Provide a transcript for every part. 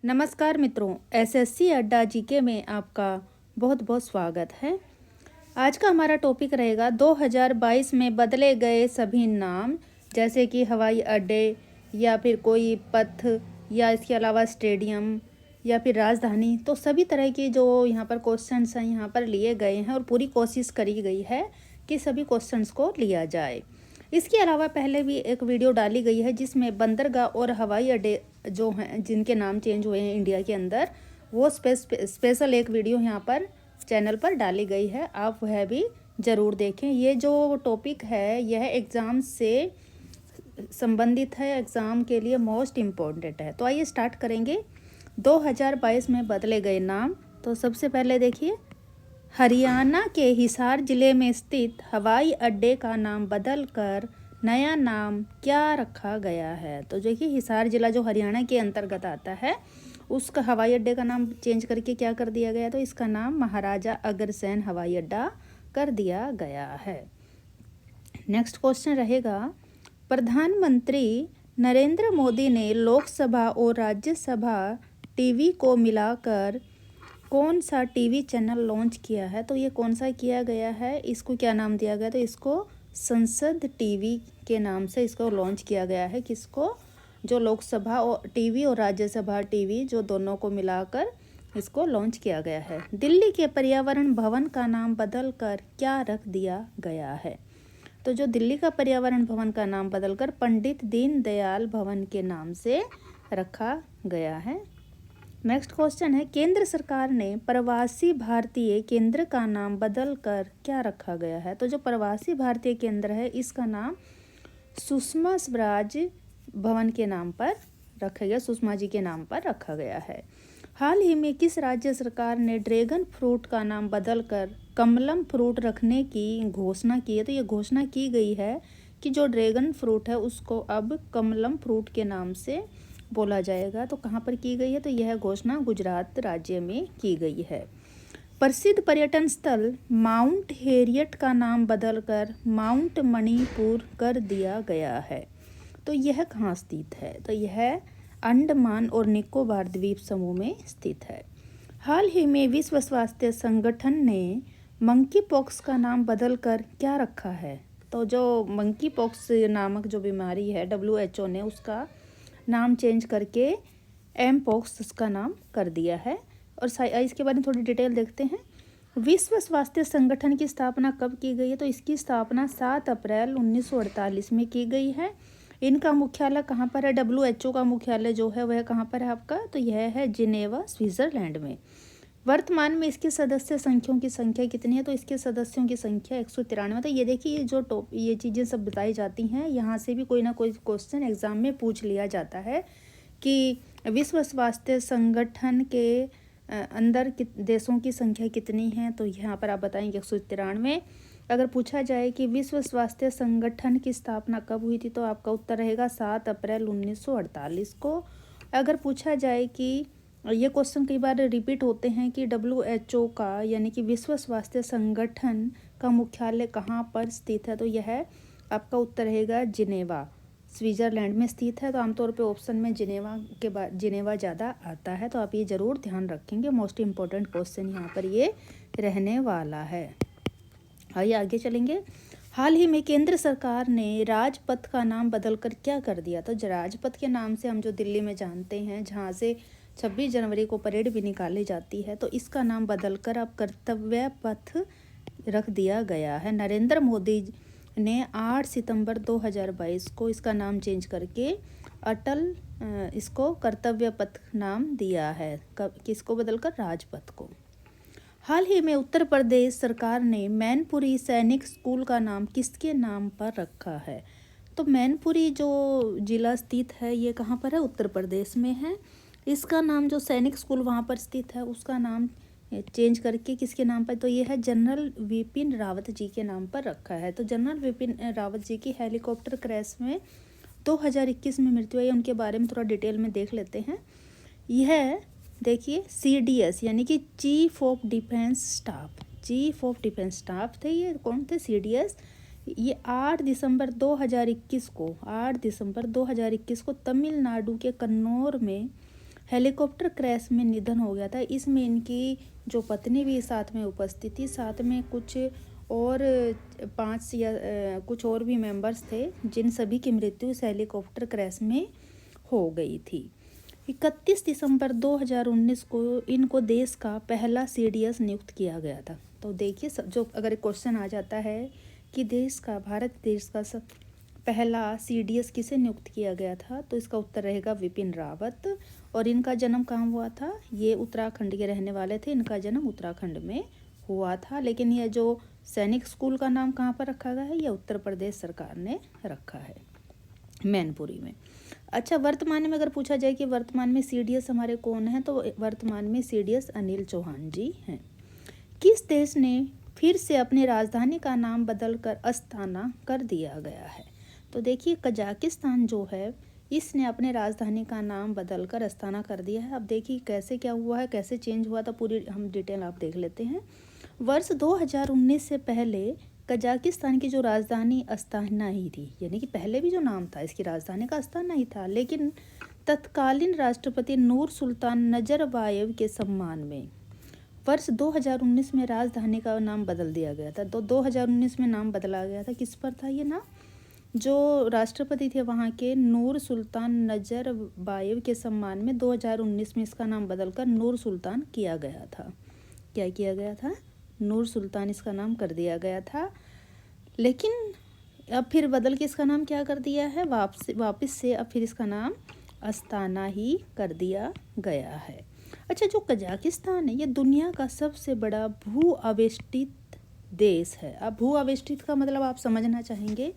नमस्कार मित्रों, एसएससी अड्डा जीके में आपका बहुत बहुत स्वागत है। आज का हमारा टॉपिक रहेगा 2022 में बदले गए सभी नाम, जैसे कि हवाई अड्डे या फिर कोई पथ या इसके अलावा स्टेडियम या फिर राजधानी। तो सभी तरह की जो यहाँ पर क्वेश्चंस हैं यहाँ पर लिए गए हैं और पूरी कोशिश करी गई है कि सभी क्वेश्चंस को लिया जाए। इसके अलावा पहले भी एक वीडियो डाली गई है जिसमें बंदरगाह और हवाई अड्डे जो हैं जिनके नाम चेंज हुए हैं इंडिया के अंदर, वो स्पेशल एक वीडियो यहाँ पर चैनल पर डाली गई है, आप वह भी ज़रूर देखें। ये जो टॉपिक है यह एग्ज़ाम से संबंधित है, एग्ज़ाम के लिए मोस्ट इम्पोर्टेंट है। तो आइए स्टार्ट करेंगे। 2022 में बदले गए नाम। तो सबसे पहले देखिए, हरियाणा के हिसार जिले में स्थित हवाई अड्डे का नाम बदलकर नया नाम क्या रखा गया है। तो देखिए, हिसार जिला जो हरियाणा के अंतर्गत आता है उसका हवाई अड्डे का नाम चेंज करके क्या कर दिया गया, तो इसका नाम महाराजा अग्रसेन हवाई अड्डा कर दिया गया है। नेक्स्ट क्वेश्चन रहेगा, प्रधानमंत्री नरेंद्र मोदी ने लोकसभा और राज्यसभा टीवी को मिलाकर कौन सा टीवी चैनल लॉन्च किया है। तो ये कौन सा किया गया है, इसको क्या नाम दिया गया, तो इसको संसद टीवी के नाम से इसको लॉन्च किया गया है। किसको, जो लोकसभा और टीवी और राज्यसभा टीवी जो दोनों को मिलाकर इसको लॉन्च किया गया है। दिल्ली के पर्यावरण भवन का नाम बदलकर क्या रख दिया गया है। तो जो दिल्ली का पर्यावरण भवन का नाम बदलकर पंडित दीनदयाल भवन के नाम से रखा गया है। नेक्स्ट क्वेश्चन है, केंद्र सरकार ने प्रवासी भारतीय केंद्र का नाम बदलकर क्या रखा गया है। तो जो प्रवासी भारतीय केंद्र है इसका नाम सुषमा स्वराज भवन के नाम पर रखा गया, सुषमा जी के नाम पर रखा गया है। हाल ही में किस राज्य सरकार ने ड्रैगन फ्रूट का नाम बदलकर कमलम फ्रूट रखने की घोषणा की है। तो ये घोषणा की गई है कि जो ड्रैगन फ्रूट है उसको अब कमलम फ्रूट के नाम से बोला जाएगा। तो कहाँ पर की गई है, तो यह घोषणा गुजरात राज्य में की गई है। प्रसिद्ध पर्यटन स्थल माउंट हैरियट का नाम बदलकर माउंट मणिपुर कर दिया गया है। तो यह कहाँ स्थित है, तो यह अंडमान और निकोबार द्वीप समूह में स्थित है। हाल ही में विश्व स्वास्थ्य संगठन ने मंकी पॉक्स का नाम बदलकर क्या रखा है। तो जो मंकी पॉक्स नामक जो बीमारी है WHO ने उसका नाम चेंज करके एम पॉक्स उसका नाम कर दिया है। और इसके बारे में थोड़ी डिटेल देखते हैं। विश्व स्वास्थ्य संगठन की स्थापना कब की गई है, तो इसकी स्थापना 7 अप्रैल 1948 में की गई है। इनका मुख्यालय कहाँ पर है, WHO का मुख्यालय जो है वह कहाँ पर है आपका, तो यह है जिनेवा स्विट्जरलैंड में। वर्तमान में इसके सदस्य संख्याओं की संख्या कितनी है, तो इसके सदस्यों की संख्या 193। तो ये देखिए, ये चीज़ें सब बताई जाती हैं, यहाँ से भी कोई ना कोई क्वेश्चन एग्जाम में पूछ लिया जाता है कि विश्व स्वास्थ्य संगठन के अंदर देशों की संख्या कितनी है। तो यहाँ पर आप बताएंगे 193। अगर पूछा जाए कि विश्व स्वास्थ्य संगठन की स्थापना कब हुई थी, तो आपका उत्तर रहेगा 7 अप्रैल 1948 को। अगर पूछा जाए कि ये क्वेश्चन कई बार रिपीट होते हैं कि WHO का यानी कि विश्व स्वास्थ्य संगठन का मुख्यालय कहाँ पर स्थित है, तो यह आपका उत्तर रहेगा जिनेवा स्विट्जरलैंड में स्थित है। तो आमतौर पे ऑप्शन में जिनेवा के बाद जिनेवा ज़्यादा आता है, तो आप ये ज़रूर ध्यान रखेंगे। मोस्ट इम्पोर्टेंट क्वेश्चन यहाँ पर ये रहने वाला है। आइए आगे चलेंगे। हाल ही में केंद्र सरकार ने राजपथ का नाम बदलकर क्या कर दिया। तो राजपथ के नाम से हम जो दिल्ली में जानते हैं, जहाँ से 26 जनवरी को परेड भी निकाली जाती है, तो इसका नाम बदलकर अब कर्तव्य पथ रख दिया गया है। नरेंद्र मोदी ने 8 सितंबर 2022 को इसका नाम चेंज करके अटल इसको कर्तव्य पथ नाम दिया है। किसको बदलकर, राजपथ को। हाल ही में उत्तर प्रदेश सरकार ने मैनपुरी सैनिक स्कूल का नाम किसके नाम पर रखा है। तो मैनपुरी जो जिला स्थित है ये कहाँ पर है, उत्तर प्रदेश में है। इसका नाम जो सैनिक स्कूल वहाँ पर स्थित है उसका नाम चेंज करके किसके नाम पर, तो ये है जनरल विपिन रावत जी के नाम पर रखा है। तो जनरल विपिन रावत जी की हेलीकॉप्टर क्रैश में 2021 में मृत्यु हुई, उनके बारे में थोड़ा डिटेल में देख लेते हैं। यह देखिए CDS यानी कि चीफ ऑफ डिफेंस स्टाफ थे। ये कौन थे, CDS। ये 8 दिसंबर 2021 को तमिलनाडु के कन्नौर में हेलीकॉप्टर क्रैश में निधन हो गया था। इसमें इनकी जो पत्नी भी साथ में उपस्थित थी, साथ में कुछ और 5 या कुछ और भी मेंबर्स थे, जिन सभी की मृत्यु इस हेलीकॉप्टर क्रैश में हो गई थी। 31 दिसंबर 2019 को इनको देश का पहला CDS नियुक्त किया गया था। तो देखिए, जो अगर क्वेश्चन आ जाता है कि भारत देश का पहला CDS किसे नियुक्त किया गया था, तो इसका उत्तर रहेगा विपिन रावत। और इनका जन्म कहाँ हुआ था? ये उत्तराखंड के रहने वाले थे। इनका जन्म उत्तराखंड में हुआ था। लेकिन यह जो सैनिक स्कूल का नाम कहाँ पर रखा गया है? यह उत्तर प्रदेश सरकार ने रखा है, मैनपुरी में। अच्छा, वर्तमान में अगर पूछा जाए कि वर्तमान में CDS हमारे कौन हैं, तो वर्तमान में CDS अनिल चौहान जी हैं। किस देश ने फिर से अपनी राजधानी का नाम बदलकर अस्ताना कर दिया गया है? तो देखिए, कजाकिस्तान जो है, इसने अपने राजधानी का नाम बदलकर अस्ताना कर दिया है। अब देखिए कैसे क्या हुआ है, कैसे चेंज हुआ था, पूरी हम डिटेल आप देख लेते हैं। वर्ष 2019 से पहले कजाकिस्तान की जो राजधानी अस्ताना ही थी, यानी कि पहले भी जो नाम था इसकी राजधानी का अस्ताना ही था। लेकिन तत्कालीन राष्ट्रपति नूर सुल्तान नजरबायव के सम्मान में वर्ष 2019 में राजधानी का नाम बदल दिया गया था। तो 2019 में नाम बदला गया था। किस पर था ये नाम? जो राष्ट्रपति थे वहाँ के नूर सुल्तान नजरबायव के सम्मान में 2019 में इसका नाम बदलकर नूर सुल्तान किया गया था। क्या किया गया था? नूर सुल्तान इसका नाम कर दिया गया था। लेकिन अब फिर बदल के इसका नाम क्या कर दिया है? वापस से अब फिर इसका नाम अस्ताना ही कर दिया गया है। अच्छा, जो कजाकिस्तान है, ये दुनिया का सबसे बड़ा भू आवेष्टित देश है। अब भू आवेष्टित का मतलब आप समझना चाहेंगे,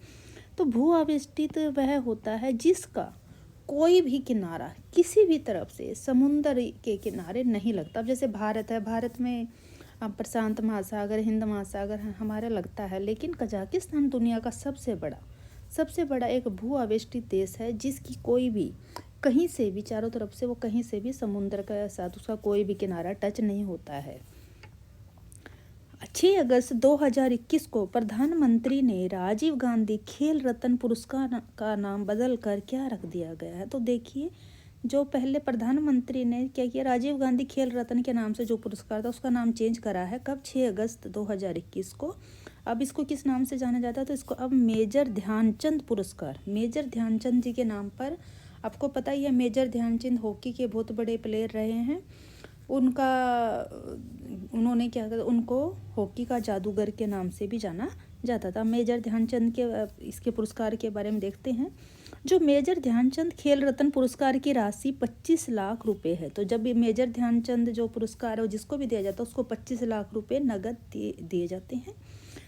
तो भू आवेष्टित वह होता है जिसका कोई भी किनारा किसी भी तरफ से समुद्र के किनारे नहीं लगता। अब जैसे भारत है, भारत में प्रशांत महासागर, हिंद महासागर हमारा लगता है। लेकिन कजाकिस्तान दुनिया का सबसे बड़ा एक भू आवेष्टित देश है, जिसकी कोई भी कहीं से भी चारों तरफ से वो कहीं से भी समुद्र के साथ उसका कोई भी किनारा टच नहीं होता है। 6 अगस्त 2021 को प्रधानमंत्री ने राजीव गांधी खेल रत्न पुरस्कार का नाम बदलकर क्या रख दिया गया है? तो देखिए, जो पहले प्रधानमंत्री ने क्या किया, राजीव गांधी खेल रत्न के नाम से जो पुरस्कार था उसका नाम चेंज करा है। कब? 6 अगस्त 2021 को। अब इसको किस नाम से जाना जाता है? तो इसको अब मेजर ध्यानचंद पुरस्कार, मेजर ध्यानचंद जी के नाम पर। आपको पता ही है, मेजर ध्यानचंद हॉकी के बहुत बड़े प्लेयर रहे हैं। उन्होंने क्या किया, उनको हॉकी का जादूगर के नाम से भी जाना जाता था। मेजर ध्यानचंद के इसके पुरस्कार के बारे में देखते हैं। जो मेजर ध्यानचंद खेल रत्न पुरस्कार की राशि 25 लाख रुपए है। तो जब भी मेजर ध्यानचंद जो पुरस्कार है जिसको भी दिया जाता है उसको 25 लाख रुपए नगद दिए जाते हैं।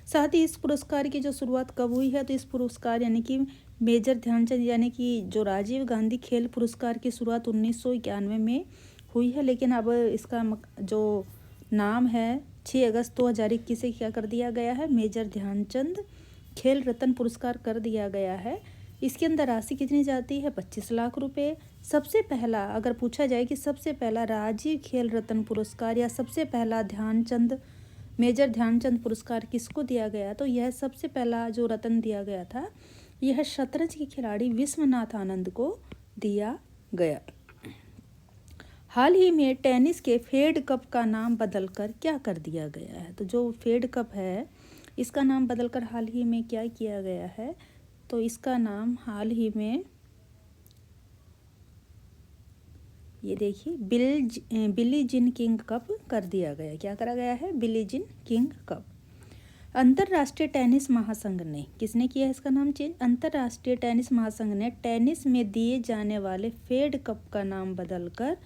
साथ ही इस पुरस्कार की जो शुरुआत कब हुई है, तो इस पुरस्कार यानी कि मेजर ध्यानचंद यानी कि जो राजीव गांधी खेल पुरस्कार की शुरुआत 1991 में हुई है। लेकिन अब इसका जो नाम है 6 अगस्त 2021 से क्या कर दिया गया है? मेजर ध्यानचंद खेल रत्न पुरस्कार कर दिया गया है। इसके अंदर राशि कितनी जाती है? 25 लाख रुपए। सबसे पहला अगर पूछा जाए कि सबसे पहला राजीव खेल रत्न पुरस्कार या सबसे पहला मेजर ध्यानचंद पुरस्कार किसको दिया गया, तो यह सबसे पहला जो रत्न दिया गया था यह शतरंज के खिलाड़ी विश्वनाथ आनंद को दिया गया। हाल ही में टेनिस के फेड कप का नाम बदलकर क्या कर दिया गया है? तो जो फेड कप है इसका नाम बदलकर हाल ही में क्या किया गया है? तो इसका नाम हाल ही में ये देखिए बिली जिन किंग कप कर दिया गया। क्या करा गया है? बिली जिन किंग कप। अंतर्राष्ट्रीय टेनिस महासंघ ने, किसने किया इसका नाम चेंज? अंतर्राष्ट्रीय टेनिस महासंघ ने टेनिस में दिए जाने वाले फेड कप का नाम बदलकर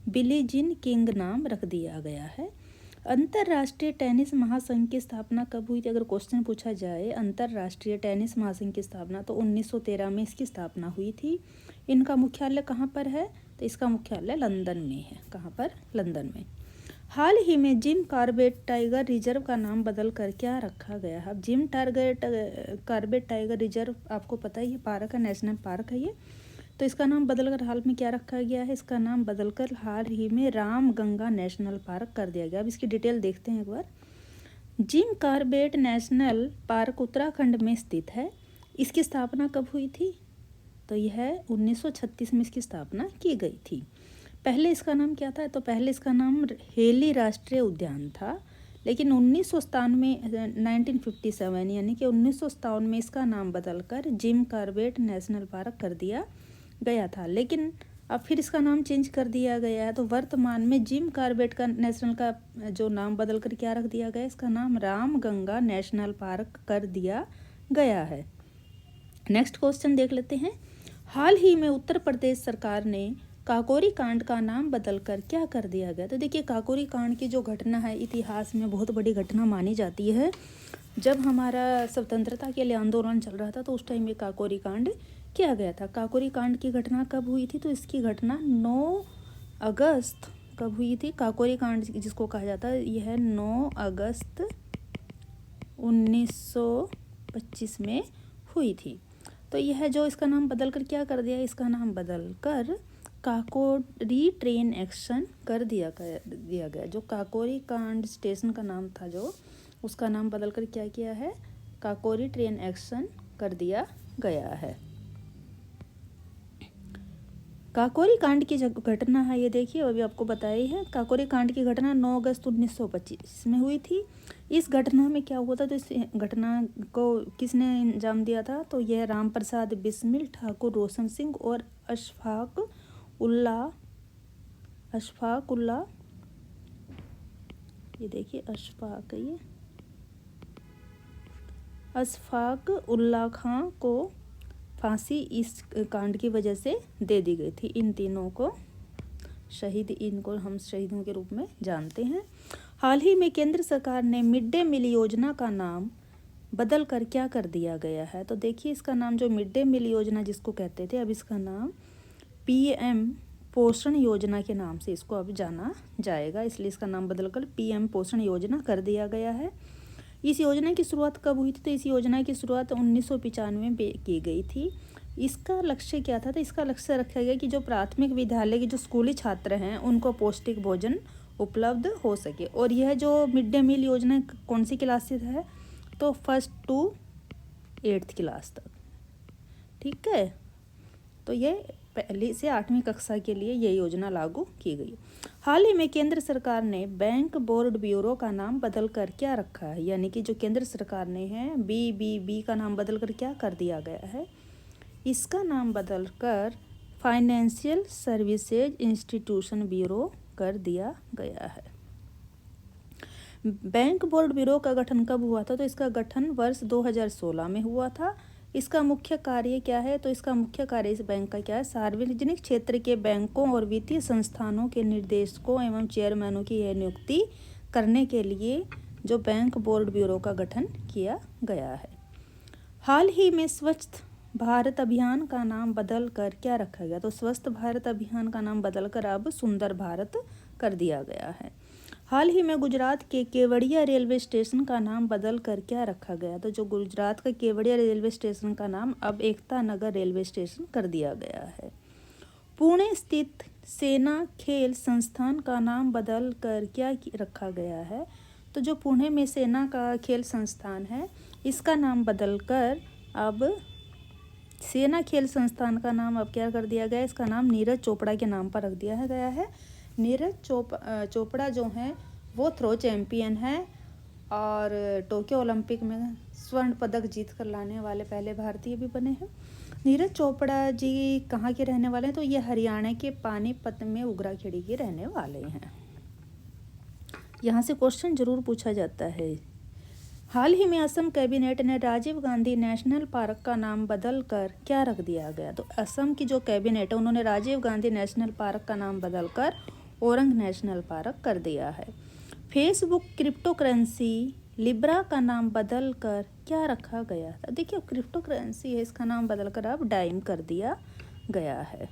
बिली जिन किंग नाम रख दिया गया है। अंतर्राष्ट्रीय टेनिस महासंघ की स्थापना कब हुई थी? अगर क्वेश्चन पूछा जाए अंतर्राष्ट्रीय टेनिस महासंघ की स्थापना, तो 1913 में इसकी स्थापना हुई थी। इनका मुख्यालय कहाँ पर है? तो इसका मुख्यालय लंदन में है। कहाँ पर? लंदन में। हाल ही में जिम कॉर्बेट टाइगर रिजर्व का नाम बदल कर क्या रखा गया है? अब जिम कॉर्बेट टाइगर रिजर्व आपको पता ही है, पार्क है, नेशनल पार्क है ये। तो इसका नाम बदलकर हाल में क्या रखा गया है? इसका नाम बदलकर हाल ही में राम गंगा नेशनल पार्क कर दिया गया। अब इसकी डिटेल देखते हैं एक बार। Jim Corbett National Park Uttarakhand में स्थित है। इसकी स्थापना कब हुई थी? तो यह 1936 में इसकी स्थापना की गई थी। पहले इसका नाम क्या था? तो पहले इसका नाम हेली राष्ट्रीय उद्यान था, लेकिन 1957 यानी कि 1957 में इसका नाम बदलकर जिम कॉर्बेट नेशनल पार्क कर दिया गया था। लेकिन अब फिर इसका नाम चेंज कर दिया गया है। तो वर्तमान में जिम कॉर्बेट का नेशनल का जो नाम बदलकर क्या रख दिया गया, इसका नाम रामगंगा नेशनल पार्क कर दिया गया है। नेक्स्ट क्वेश्चन देख लेते हैं। हाल ही में उत्तर प्रदेश सरकार ने काकोरी कांड का नाम बदलकर क्या कर दिया गया? तो देखिए, काकोरी कांड की जो घटना है इतिहास में बहुत बड़ी घटना मानी जाती है। जब हमारा स्वतंत्रता के लिए आंदोलन चल रहा था तो उस टाइम में काकोरी कांड किया गया था। काकोरी कांड की घटना कब हुई थी? तो इसकी घटना 9 अगस्त कब हुई थी? काकोरी कांड जिसको कहा जाता है यह 9 अगस्त 1925 में हुई थी। तो यह जो इसका नाम बदलकर क्या कर दिया, इसका नाम बदलकर काकोरी ट्रेन एक्शन कर दिया गया। जो काकोरी कांड स्टेशन का नाम था जो, उसका नाम बदलकर क्या किया है, काकोरी ट्रेन एक्शन कर दिया गया है। काकोरी कांड की जो घटना है ये देखिए अभी आपको बताई है। काकोरी कांड की घटना 9 अगस्त 1925 में हुई थी। इस घटना में क्या हुआ था? तो इस घटना को किसने अंजाम दिया था? तो यह राम प्रसाद बिस्मिल, ठाकुर रोशन सिंह और अशफाक उल्ला, ये देखिए अशफाक उल्ला खां को फांसी इस कांड की वजह से दे दी गई थी। इन तीनों को इनको हम शहीदों के रूप में जानते हैं। हाल ही में केंद्र सरकार ने मिड डे मील योजना का नाम बदल कर क्या कर दिया गया है? तो देखिए, इसका नाम जो मिड डे मील योजना जिसको कहते थे, अब इसका नाम पीएम पोषण योजना के नाम से इसको अब जाना जाएगा, इसलिए इसका नाम बदलकर पीएम पोषण योजना कर दिया गया है। इस योजना की शुरुआत कब हुई थी? तो इस योजना की शुरुआत 1995 में की गई थी। इसका लक्ष्य क्या था? तो इसका लक्ष्य रखा गया कि जो प्राथमिक विद्यालय के जो स्कूली छात्र हैं उनको पौष्टिक भोजन उपलब्ध हो सके। और यह जो मिड डे मील योजना कौन सी क्लास से है? तो 1st to 8th क्लास तक, ठीक है। तो ये पहली से 8वीं कक्षा के लिए ये योजना लागू की गई। हाल ही में केंद्र सरकार ने बैंक बोर्ड ब्यूरो का नाम बदलकर क्या रखा है? यानी कि जो केंद्र सरकार ने है BBB का नाम बदलकर क्या कर दिया गया है? इसका नाम बदलकर फाइनेंशियल सर्विसेज इंस्टीट्यूशन ब्यूरो कर दिया गया है। बैंक बोर्ड ब्यूरो का गठन कब हुआ था? तो इसका गठन वर्ष 2016 में हुआ था। इसका मुख्य कार्य क्या है? तो इसका मुख्य कार्य इस बैंक का क्या है? सार्वजनिक क्षेत्र के बैंकों और वित्तीय संस्थानों के निर्देशकों एवं चेयरमैनों की यह नियुक्ति करने के लिए जो बैंक बोर्ड ब्यूरो का गठन किया गया है। हाल ही में स्वच्छ भारत अभियान का नाम बदल कर क्या रखा गया? तो स्वस्थ भारत अभियान का नाम बदलकर अब सुंदर भारत कर दिया गया है। हाल ही में गुजरात के केवड़िया रेलवे स्टेशन का नाम बदल कर क्या रखा गया? तो जो गुजरात का केवड़िया रेलवे स्टेशन का नाम अब एकता नगर रेलवे स्टेशन कर दिया गया है। पुणे स्थित सेना खेल संस्थान का नाम बदल कर क्या रखा गया है? तो जो पुणे में सेना का खेल संस्थान है इसका नाम बदलकर अब सेना खेल संस्थान का नाम अब क्या कर दिया गया? इसका नाम नीरज चोपड़ा के नाम पर रख दिया गया है। नीरज चोपड़ा जो हैं वो थ्रो चैम्पियन हैं और टोक्यो ओलंपिक में स्वर्ण पदक जीत कर लाने वाले पहले भारतीय भी बने हैं। नीरज चोपड़ा जी कहाँ के रहने वाले हैं? तो ये हरियाणा के पानीपत में उगराखेड़ी के रहने वाले हैं। यहाँ से क्वेश्चन जरूर पूछा जाता है। हाल ही में असम कैबिनेट ने राजीव गांधी नेशनल पार्क का नाम बदल कर क्या रख दिया गया? तो असम की जो कैबिनेट है उन्होंने राजीव गांधी नेशनल पार्क का नाम बदलकर ओरंग नेशनल पार्क कर दिया है। फेसबुक क्रिप्टो करेंसी लिब्रा का नाम बदल कर क्या रखा गया था? देखिए, क्रिप्टो करेंसी है, इसका नाम बदलकर अब डाइम कर दिया गया है।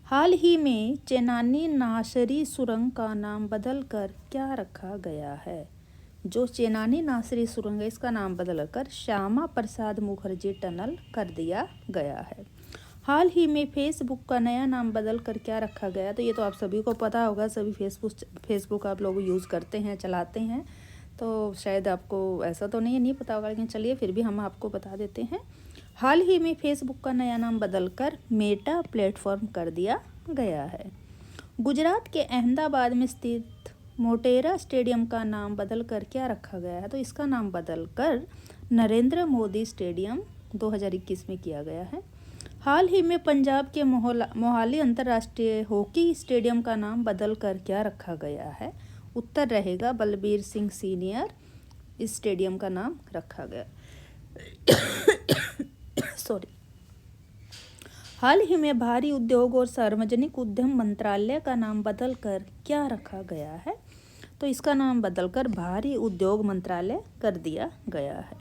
हाल ही में चेनानी नासरी सुरंग का नाम बदलकर क्या रखा गया है? जो चेनानी नासरी सुरंग है इसका नाम बदलकर श्यामा प्रसाद मुखर्जी टनल कर दिया गया है। हाल ही में फेसबुक का नया नाम बदल कर क्या रखा गया? तो ये तो आप सभी को पता होगा, सभी फेसबुक आप लोग यूज़ करते हैं, चलाते हैं, तो शायद आपको ऐसा तो नहीं पता होगा, लेकिन चलिए फिर भी हम आपको बता देते हैं। हाल ही में फेसबुक का नया नाम बदलकर मेटा प्लेटफॉर्म कर दिया गया है। गुजरात के अहमदाबाद में स्थित मोटेरा स्टेडियम का नाम बदलकर क्या रखा गया है? तो इसका नाम बदलकर नरेंद्र मोदी स्टेडियम 2021 में किया गया है। हाल ही में पंजाब के मोहाली अंतर्राष्ट्रीय हॉकी स्टेडियम का नाम बदलकर क्या रखा गया है? उत्तर रहेगा बलबीर सिंह सीनियर स्टेडियम का नाम रखा गया। सॉरी। हाल ही में भारी उद्योग और सार्वजनिक उद्यम मंत्रालय का नाम बदलकर क्या रखा गया है? तो इसका नाम बदलकर भारी उद्योग मंत्रालय कर दिया गया है।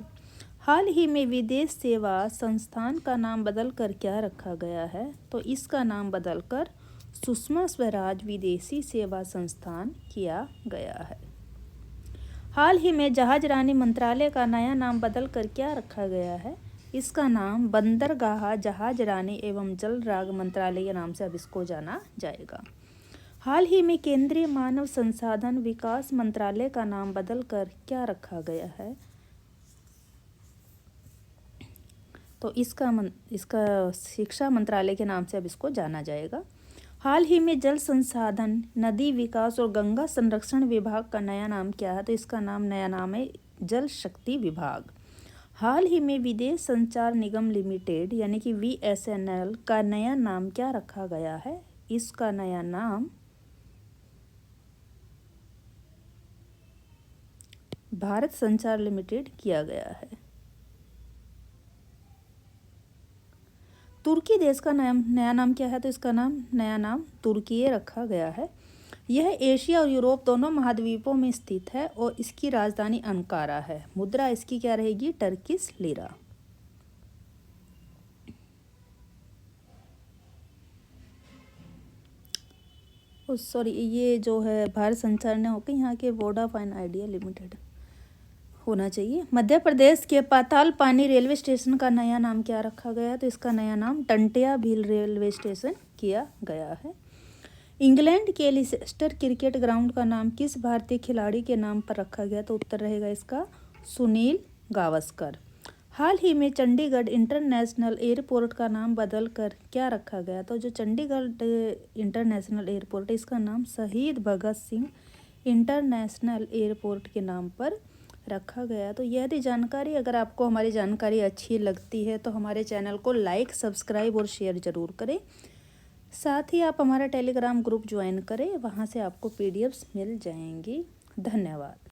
हाल ही में विदेश सेवा संस्थान का नाम बदलकर क्या रखा गया है? तो इसका नाम बदलकर सुषमा स्वराज विदेशी सेवा संस्थान किया गया है। हाल ही में जहाज रानी मंत्रालय का नया नाम बदलकर क्या रखा गया है? इसका नाम बंदरगाह जहाज रानी एवं जल राग मंत्रालय के नाम से अब इसको जाना जाएगा। हाल ही में केंद्रीय मानव संसाधन विकास मंत्रालय का नाम बदलकर क्या रखा गया है? तो इसका शिक्षा मंत्रालय के नाम से अब इसको जाना जाएगा। हाल ही में जल संसाधन, नदी विकास और गंगा संरक्षण विभाग का नया नाम क्या है? तो इसका नया नाम है जल शक्ति विभाग। हाल ही में विदेश संचार निगम लिमिटेड यानी कि VSNL का नया नाम क्या रखा गया है? इसका नया नाम भारत संचार लिमिटेड किया गया है। तुर्की देश का नया नाम क्या है? तो इसका नया नाम तुर्की रखा गया है। यह एशिया और यूरोप दोनों महाद्वीपों में स्थित है और इसकी राजधानी अंकारा है। मुद्रा इसकी क्या रहेगी? Turkish lira. सॉरी, ये जो है भारत संचार ने होकर यहाँ के वोडाफोन आइडिया लिमिटेड होना चाहिए। मध्य प्रदेश के पाताल पानी रेलवे स्टेशन का नया नाम क्या रखा गया है? तो इसका नया नाम टंटिया भील रेलवे स्टेशन किया गया है। इंग्लैंड के लिसेस्टर क्रिकेट ग्राउंड का नाम किस भारतीय खिलाड़ी के नाम पर रखा गया? तो उत्तर रहेगा इसका सुनील गावस्कर। हाल ही में चंडीगढ़ इंटरनेशनल एयरपोर्ट का नाम बदलकर क्या रखा गया? तो जो चंडीगढ़ इंटरनेशनल एयरपोर्ट है इसका नाम शहीद भगत सिंह इंटरनेशनल एयरपोर्ट के नाम पर रखा गया। तो यदि जानकारी अगर आपको हमारी जानकारी अच्छी लगती है तो हमारे चैनल को लाइक, सब्सक्राइब और शेयर ज़रूर करें। साथ ही आप हमारा टेलीग्राम ग्रुप ज्वाइन करें, वहाँ से आपको PDFs मिल जाएंगी। धन्यवाद।